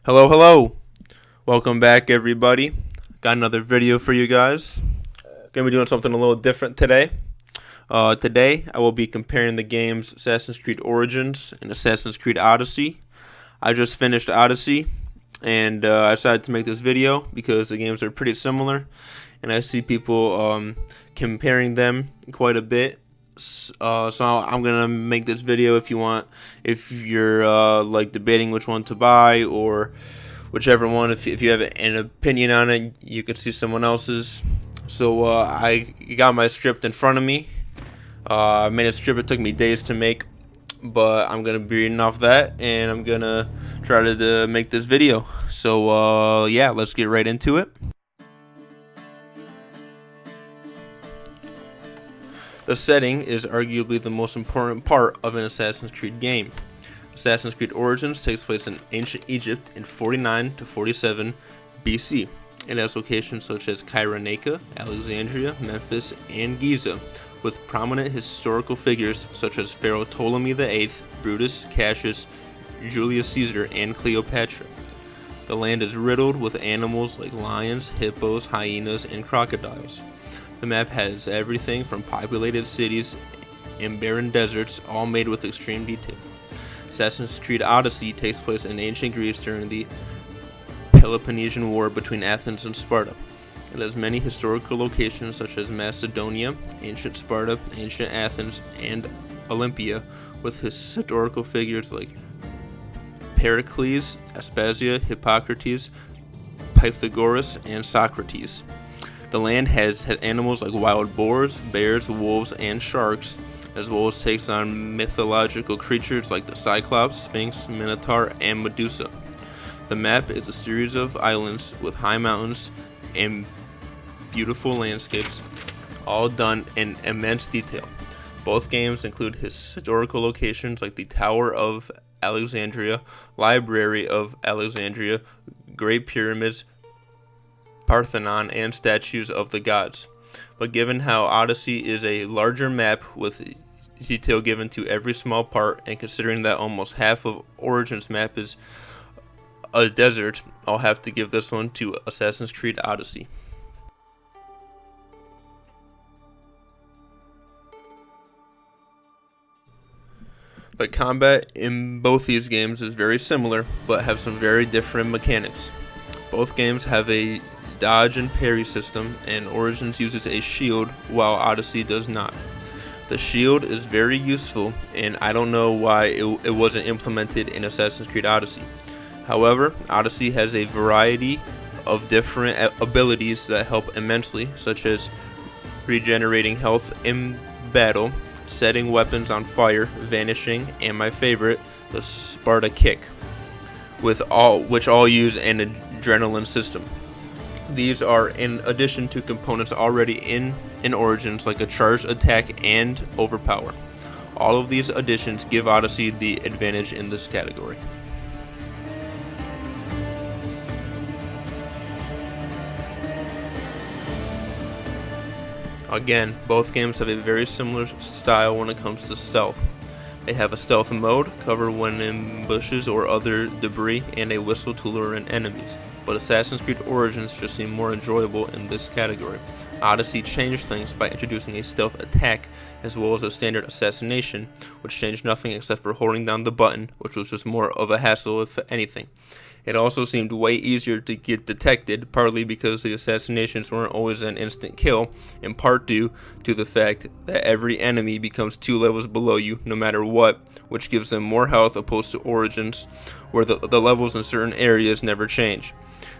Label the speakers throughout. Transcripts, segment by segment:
Speaker 1: Hello. Welcome back, everybody. Got another video for you guys. Gonna be doing something a little different today. Today, I will be comparing the games Assassin's Creed Origins and Assassin's Creed Odyssey. I just finished Odyssey, and I decided to make this video because the games are pretty similar, and I see people comparing them quite a bit. So I'm gonna make this video if you're like debating which one to buy or whichever one. If you have an opinion on it, you can see someone else's. So I got my script in front of me. I made a script. It took me days to make, but I'm gonna be reading off that, and I'm gonna try to make this video. So yeah, let's get right into it. The setting is arguably the most important part of an Assassin's Creed game. Assassin's Creed Origins takes place in ancient Egypt in 49 to 47 BC. It has locations such as Kyrenaica, Alexandria, Memphis, and Giza, with prominent historical figures such as Pharaoh Ptolemy VIII, Brutus, Cassius, Julius Caesar, and Cleopatra. The land is riddled with animals like lions, hippos, hyenas, and crocodiles. The map has everything from populated cities and barren deserts, all made with extreme detail. Assassin's Creed Odyssey takes place in ancient Greece during the Peloponnesian War between Athens and Sparta. It has many historical locations such as Macedonia, ancient Sparta, ancient Athens, and Olympia, with historical figures like Pericles, Aspasia, Hippocrates, Pythagoras, and Socrates. The land has animals like wild boars, bears, wolves, and sharks, as well as takes on mythological creatures like the Cyclops, Sphinx, Minotaur, and Medusa. The map is a series of islands with high mountains and beautiful landscapes, all done in immense detail. Both games include historical locations like the Tower of Alexandria, Library of Alexandria, Great Pyramids, Parthenon, and statues of the gods. But given how Odyssey is a larger map with detail given to every small part, and considering that almost half of Origins map is a desert, I'll have to give this one to Assassin's Creed Odyssey. The combat in both these games is very similar, but have some very different mechanics. Both games have a dodge and parry system, and Origins uses a shield while Odyssey does not. The shield is very useful, and I don't know why it wasn't implemented in Assassin's Creed Odyssey. However, Odyssey has a variety of different abilities that help immensely, such as regenerating health in battle, setting weapons on fire, vanishing, and my favorite, the Sparta kick, which all use an adrenaline system. These are in addition to components already in Origins like a charged attack and overpower. All of these additions give Odyssey the advantage in this category. Again, both games have a very similar style when it comes to stealth. They have a stealth mode, cover when in bushes or other debris, and a whistle to lure in enemies. But Assassin's Creed Origins just seem more enjoyable in this category. Odyssey changed things by introducing a stealth attack as well as a standard assassination, which changed nothing except for holding down the button, which was just more of a hassle if anything. It also seemed way easier to get detected, partly because the assassinations weren't always an instant kill, in part due to the fact that every enemy becomes 2 levels below you no matter what, which gives them more health opposed to Origins, where the levels in certain areas never change.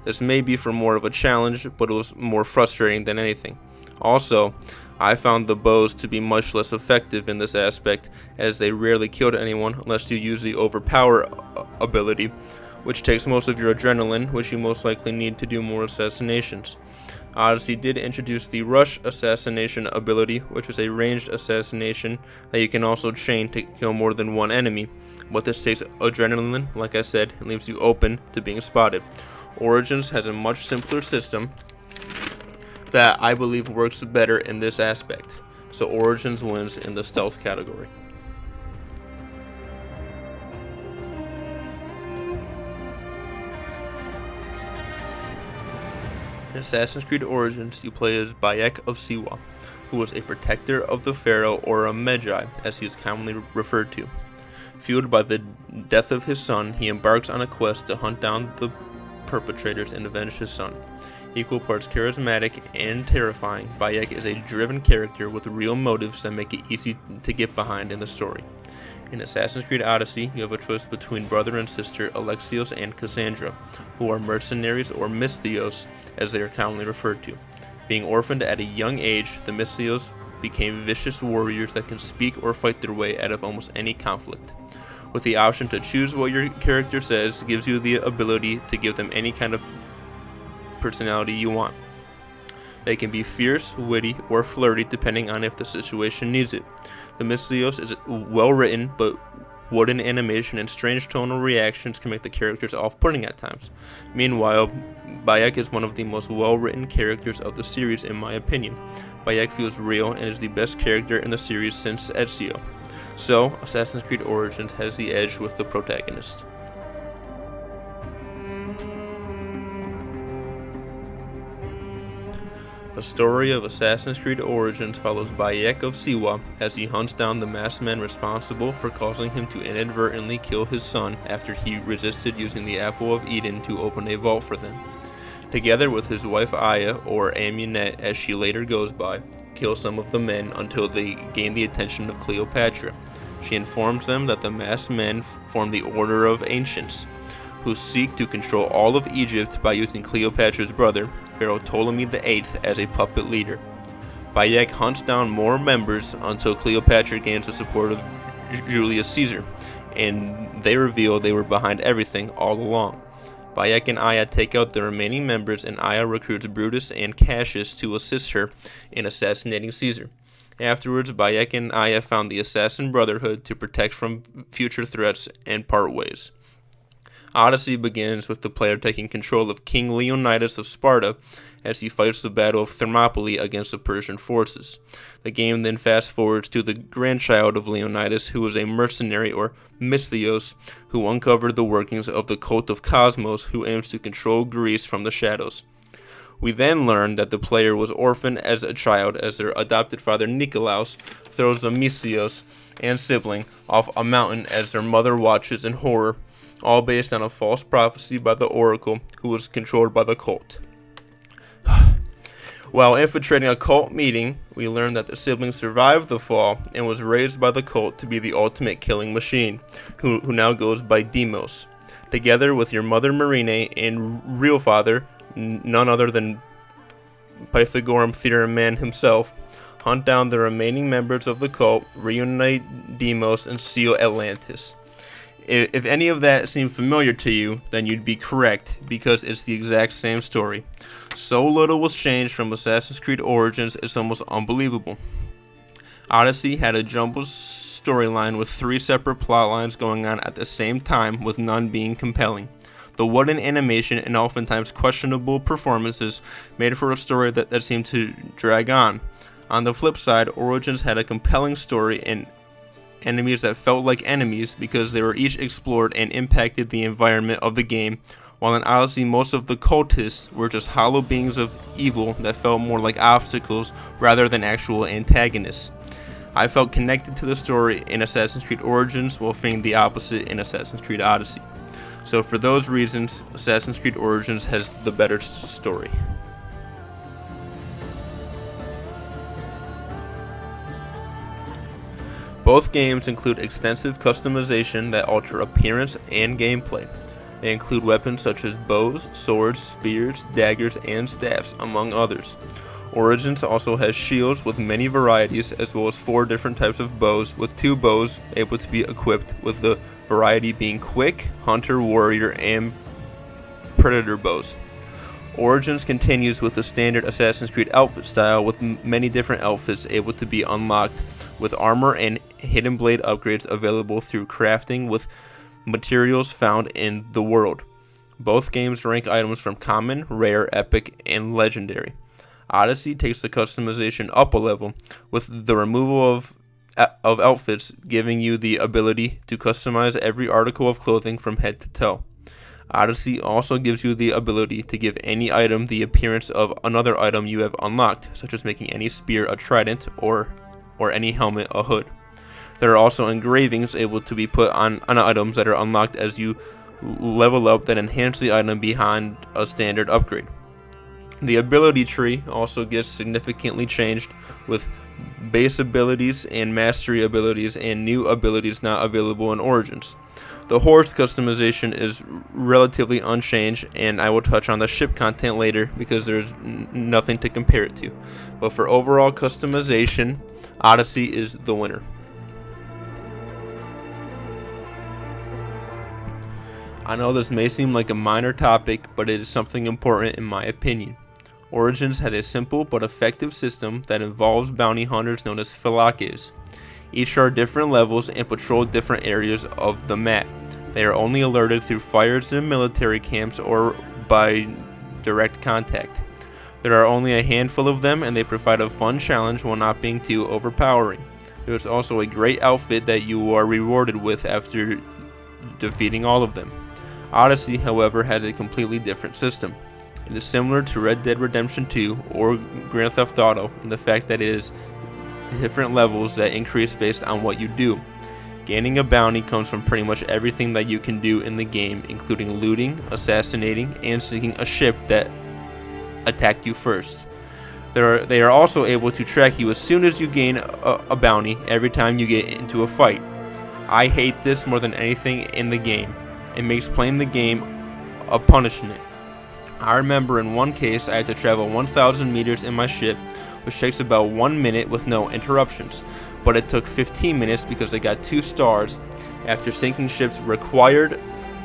Speaker 1: This may be for more of a challenge, but it was more frustrating than anything. Also, I found the bows to be much less effective in this aspect, as they rarely killed anyone unless you use the overpower ability, which takes most of your adrenaline, which you most likely need to do more assassinations. Odyssey did introduce the rush assassination ability, which is a ranged assassination that you can also chain to kill more than one enemy, but this takes adrenaline, like I said, and leaves you open to being spotted. Origins has a much simpler system that I believe works better in this aspect, so Origins wins in the stealth category. In Assassin's Creed Origins, you play as Bayek of Siwa, who was a protector of the Pharaoh, or a Magi, as he is commonly referred to. Fueled by the death of his son, he embarks on a quest to hunt down the perpetrators and avenge his son. Equal parts charismatic and terrifying, Bayek is a driven character with real motives that make it easy to get behind in the story. In Assassin's Creed Odyssey, you have a choice between brother and sister Alexios and Cassandra, who are mercenaries, or Miscellaneous as they are commonly referred to. Being orphaned at a young age, the Miscellaneous became vicious warriors that can speak or fight their way out of almost any conflict. With the option to choose what your character says, gives you the ability to give them any kind of personality you want. They can be fierce, witty, or flirty depending on if the situation needs it. The Miscellaneous is well written, but wooden animation and strange tonal reactions can make the characters off-putting at times. Meanwhile, Bayek is one of the most well-written characters of the series in my opinion. Bayek feels real and is the best character in the series since Ezio. So, Assassin's Creed Origins has the edge with the Protagonist. The story of Assassin's Creed Origins follows Bayek of Siwa as he hunts down the masked men responsible for causing him to inadvertently kill his son after he resisted using the Apple of Eden to open a vault for them. Together with his wife Aya, or Amunet as she later goes by, kill some of the men until they gain the attention of Cleopatra. She informs them that the masked men form the Order of Ancients, who seek to control all of Egypt by using Cleopatra's brother, Pharaoh Ptolemy VIII, as a puppet leader. Bayek hunts down more members until Cleopatra gains the support of Julius Caesar, and they reveal they were behind everything all along. Bayek and Aya take out the remaining members, and Aya recruits Brutus and Cassius to assist her in assassinating Caesar. Afterwards, Bayek and Aya found the Assassin Brotherhood to protect from future threats and part ways. Odyssey begins with the player taking control of King Leonidas of Sparta as he fights the Battle of Thermopylae against the Persian forces. The game then fast forwards to the grandchild of Leonidas, who was a mercenary, or Miscellaneous, who uncovered the workings of the cult of Cosmos, who aims to control Greece from the shadows. We then learn that the player was orphaned as a child as their adopted father Nikolaos throws the Miscellaneous and sibling off a mountain as their mother watches in horror, all based on a false prophecy by the Oracle, who was controlled by the cult. While infiltrating a cult meeting, we learn that the sibling survived the fall and was raised by the cult to be the ultimate killing machine, who now goes by Demos. Together with your mother Marine and real father, none other than Pythagorean theorem man himself, hunt down the remaining members of the cult, reunite Demos, and seal Atlantis. If any of that seemed familiar to you, then you'd be correct, because it's the exact same story. So little was changed from Assassin's Creed Origins, it's almost unbelievable. Odyssey had a jumbled storyline with 3 separate plot lines going on at the same time, with none being compelling. The wooden animation and oftentimes questionable performances made for a story that seemed to drag on. On the flip side, Origins had a compelling story and enemies that felt like enemies because they were each explored and impacted the environment of the game, while in Odyssey most of the cultists were just hollow beings of evil that felt more like obstacles rather than actual antagonists. I felt connected to the story in Assassin's Creed Origins while feeling the opposite in Assassin's Creed Odyssey. So for those reasons, Assassin's Creed Origins has the better story. Both games include extensive customization that alter appearance and gameplay. They include weapons such as bows, swords, spears, daggers, and staffs, among others. Origins also has shields with many varieties, as well as 4 different types of bows, with 2 bows able to be equipped, with the variety being quick, hunter, warrior, and predator bows. Origins continues with the standard Assassin's Creed outfit style, with many different outfits able to be unlocked, with armor and hidden blade upgrades available through crafting with materials found in the world. Both games rank items from common, rare, epic, and legendary. Odyssey takes the customization up a level, with the removal of outfits giving you the ability to customize every article of clothing from head to toe. Odyssey also gives you the ability to give any item the appearance of another item you have unlocked, such as making any spear a trident or any helmet a hood. There are also engravings able to be put on items that are unlocked as you level up that enhance the item behind a standard upgrade. The ability tree also gets significantly changed, with base abilities and mastery abilities and new abilities not available in Origins. The horse customization is relatively unchanged, and I will touch on the ship content later because there's nothing to compare it to. But for overall customization, Odyssey is the winner. I know this may seem like a minor topic, but it is something important in my opinion. Origins has a simple but effective system that involves bounty hunters known as Phylakes. Each are different levels and patrol different areas of the map. They are only alerted through fires in military camps or by direct contact. There are only a handful of them, and they provide a fun challenge while not being too overpowering. There is also a great outfit that you are rewarded with after defeating all of them. Odyssey, however, has a completely different system. It is similar to Red Dead Redemption 2 or Grand Theft Auto in the fact that it is different levels that increase based on what you do. Gaining a bounty comes from pretty much everything that you can do in the game, including looting, assassinating, and sinking a ship that attacked you first. They are also able to track you as soon as you gain a bounty every time you get into a fight. I hate this more than anything in the game. It makes playing the game a punishment. I remember in one case I had to travel 1,000 meters in my ship, which takes about 1 minute with no interruptions, but it took 15 minutes because I got 2 stars after sinking ships required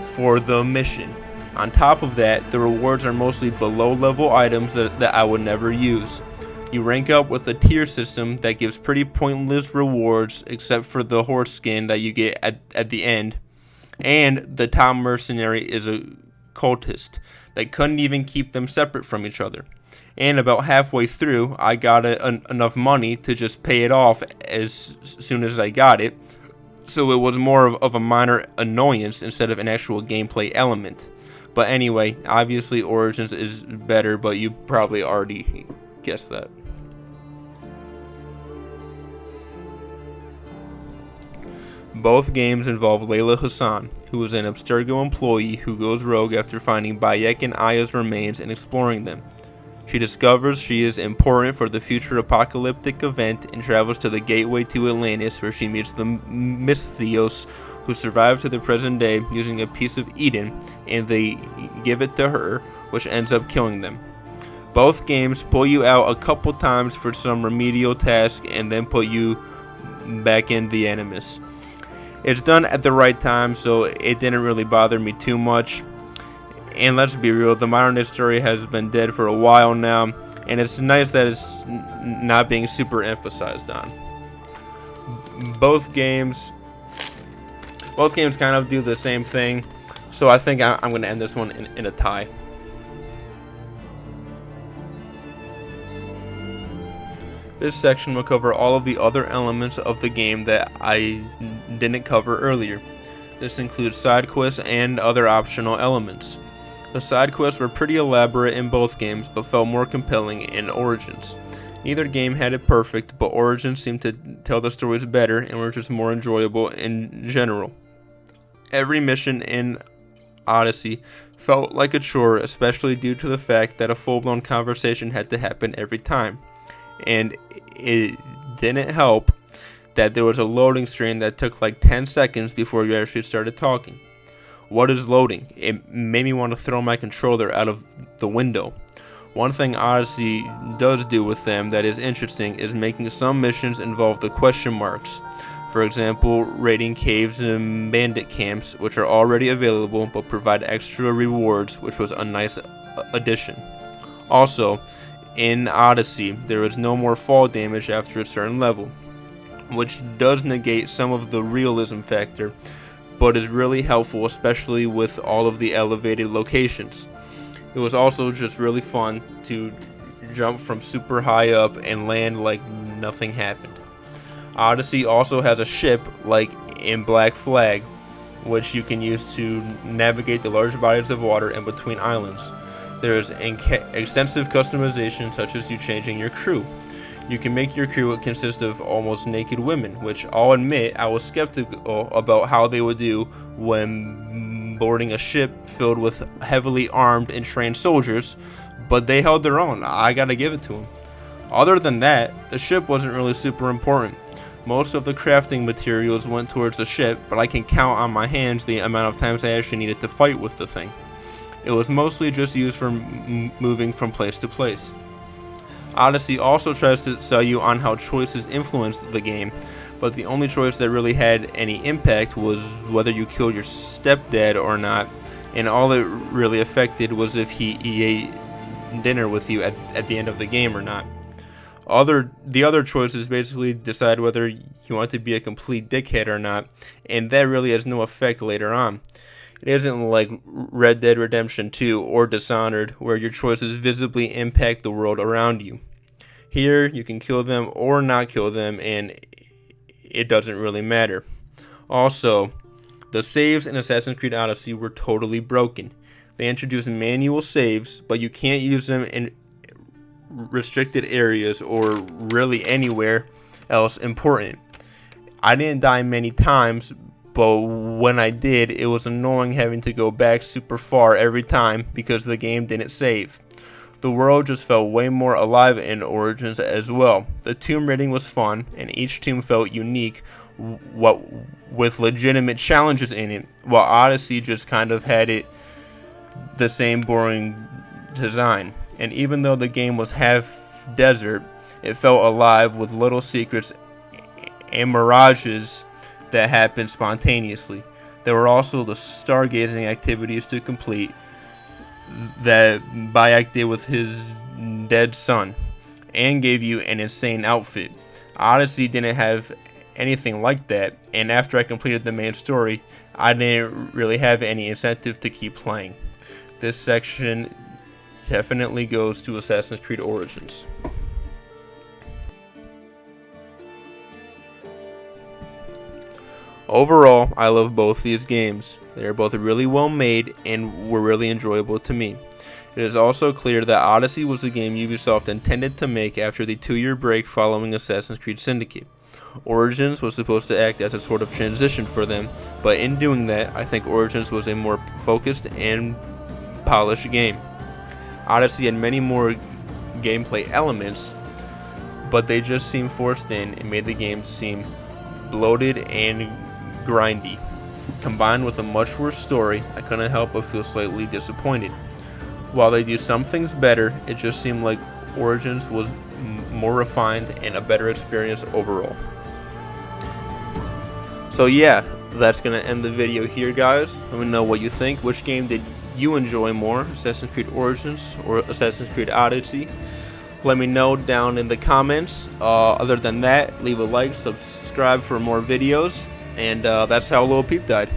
Speaker 1: for the mission. On top of that, the rewards are mostly below level items that I would never use. You rank up with a tier system that gives pretty pointless rewards except for the horse skin that you get at the end, and the top mercenary is a cultist that couldn't even keep them separate from each other. And about halfway through, I got enough money to just pay it off as soon as I got it, so it was more of a minor annoyance instead of an actual gameplay element. But anyway, obviously Origins is better, but you probably already guessed that. Both games involve Layla Hassan, who is an Abstergo employee who goes rogue after finding Bayek and Aya's remains and exploring them. She discovers she is important for the future apocalyptic event and travels to the gateway to Atlantis, where she meets the Miscellaneous, who survive to the present day using a piece of Eden, and they give it to her, which ends up killing them. Both games pull you out a couple times for some remedial task and then put you back in the Animus. It's done at the right time, so it didn't really bother me too much. And let's be real, the modernist story has been dead for a while now, and it's nice that it's not being super emphasized on. Both games kind of do the same thing, so I think I'm going to end this one in a tie. This section will cover all of the other elements of the game that I didn't cover earlier. This includes side quests and other optional elements. The side quests were pretty elaborate in both games, but felt more compelling in Origins. Neither game had it perfect, but Origins seemed to tell the stories better and were just more enjoyable in general. Every mission in Odyssey felt like a chore, especially due to the fact that a full-blown conversation had to happen every time. And it didn't help that there was a loading screen that took like 10 seconds before you actually started talking. What is loading? It made me want to throw my controller out of the window. One thing Odyssey does do with them that is interesting is making some missions involve the question marks. For example, raiding caves and bandit camps, which are already available but provide extra rewards, which was a nice addition. Also, in Odyssey, there is no more fall damage after a certain level, which does negate some of the realism factor, but is really helpful, especially with all of the elevated locations. It was also just really fun to jump from super high up and land like nothing happened. Odyssey also has a ship like in Black Flag, which you can use to navigate the large bodies of water in between islands. There is extensive customization, such as you changing your crew. You can make your crew consist of almost naked women, which I'll admit I was skeptical about how they would do when boarding a ship filled with heavily armed and trained soldiers, but they held their own. I gotta give it to them. Other than that, the ship wasn't really super important. Most of the crafting materials went towards the ship, but I can count on my hands the amount of times I actually needed to fight with the thing. It was mostly just used for moving from place to place. Odyssey also tries to sell you on how choices influenced the game, but the only choice that really had any impact was whether you killed your stepdad or not, and all it really affected was if he ate dinner with you at the end of the game or not. The other choices basically decide whether you want to be a complete dickhead or not, and that really has no effect later on. It isn't like Red Dead Redemption 2 or Dishonored, where your choices visibly impact the world around you. Here, you can kill them or not kill them, and it doesn't really matter. Also, the saves in Assassin's Creed Odyssey were totally broken. They introduced manual saves, but you can't use them in restricted areas or really anywhere else important. I didn't die many times, but when I did, it was annoying having to go back super far every time because the game didn't save. The world just felt way more alive in Origins as well. The tomb raiding was fun, and each tomb felt unique, with legitimate challenges in it, while Odyssey just kind of had the same boring design. And even though the game was half desert, it felt alive with little secrets and mirages that happened spontaneously. There were also the stargazing activities to complete that Bayek did with his dead son, and gave you an insane outfit. Odyssey didn't have anything like that, and after I completed the main story, I didn't really have any incentive to keep playing. This section definitely goes to Assassin's Creed Origins. Overall, I love both these games. They are both really well made and were really enjoyable to me. It is also clear that Odyssey was the game Ubisoft intended to make after the 2-year break following Assassin's Creed Syndicate. Origins was supposed to act as a sort of transition for them, but in doing that, I think Origins was a more focused and polished game. Odyssey had many more gameplay elements, but they just seemed forced in and made the game seem bloated and grindy. Combined with a much worse story, I couldn't help but feel slightly disappointed. While they do some things better, it just seemed like Origins was more refined and a better experience overall. So yeah, that's going to end the video here, guys. Let me know what you think. Which game did you enjoy more, Assassin's Creed Origins or Assassin's Creed Odyssey? Let me know down in the comments. Other than that, leave a like, subscribe for more videos, and that's how Lil Peep died.